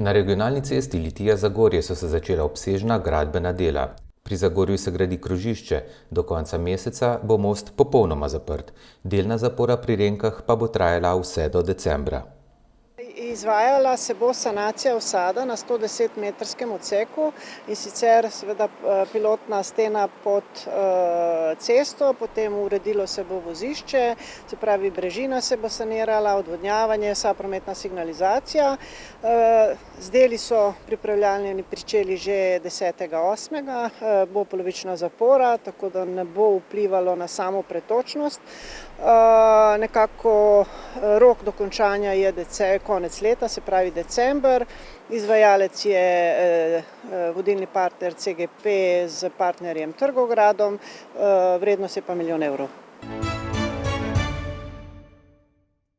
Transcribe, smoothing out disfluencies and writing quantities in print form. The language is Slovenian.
Na regionalni cesti Litija-Zagorje so se začela obsežna gradbena dela. Pri Zagorju se gradi krožišče, do konca meseca bo most popolnoma zaprt. Delna zapora pri Renkah pa bo trajala vse do decembra. Izvajala se bo sanacija usada na 110-metrskem odseku in sicer seveda pilotna stena pod cesto, potem uredilo se bo vozišče, se pravi brežina se bo sanirala, odvodnjavanje, vsa prometna signalizacija. Z deli so pripravljalni pričeli že 10.8., bo polovična zapora, tako da ne bo vplivalo na samo pretočnost. Nekako rok dokončanja je konec leta, se pravi december. Izvajalec je vodilni partner CGP z partnerjem Trgogradom, vrednost je pa 1 milijon evrov.